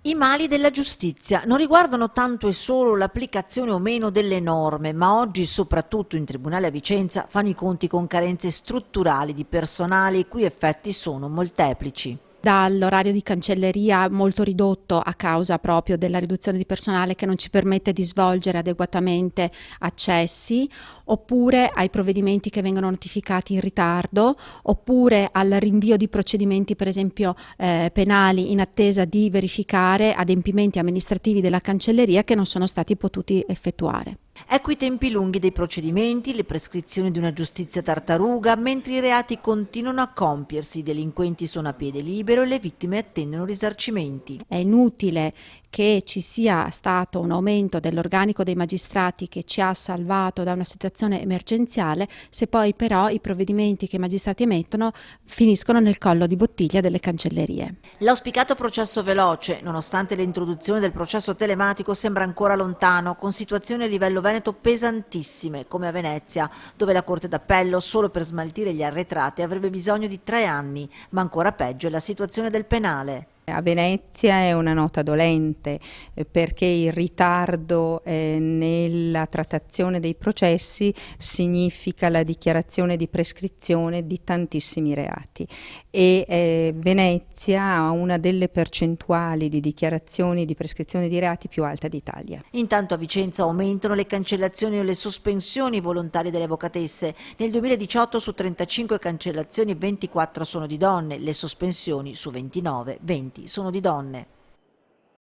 I mali della giustizia non riguardano tanto e solo l'applicazione o meno delle norme, ma oggi, soprattutto in tribunale a Vicenza, fanno i conti con carenze strutturali di personale i cui effetti sono molteplici. Dall'orario di cancelleria molto ridotto a causa proprio della riduzione di personale che non ci permette di svolgere adeguatamente accessi, oppure ai provvedimenti che vengono notificati in ritardo, oppure al rinvio di procedimenti per esempio penali in attesa di verificare adempimenti amministrativi della cancelleria che non sono stati potuti effettuare. Ecco i tempi lunghi dei procedimenti, le prescrizioni di una giustizia tartaruga, mentre i reati continuano a compiersi, i delinquenti sono a piede libero e le vittime attendono risarcimenti. È inutile che ci sia stato un aumento dell'organico dei magistrati che ci ha salvato da una situazione emergenziale, se poi però i provvedimenti che i magistrati emettono finiscono nel collo di bottiglia delle cancellerie. L'auspicato processo veloce, nonostante l'introduzione del processo telematico, sembra ancora lontano, con situazioni a livello veneto pesantissime, come a Venezia, dove la Corte d'Appello, solo per smaltire gli arretrati, avrebbe bisogno di 3 anni, ma ancora peggio è la situazione del penale. A Venezia è una nota dolente perché il ritardo nella trattazione dei processi significa la dichiarazione di prescrizione di tantissimi reati e Venezia ha una delle percentuali di dichiarazioni di prescrizione di reati più alta d'Italia. Intanto a Vicenza aumentano le cancellazioni o le sospensioni volontarie delle avvocatesse. Nel 2018 su 35 cancellazioni 24 sono di donne, le sospensioni su 29, 20 sono di donne.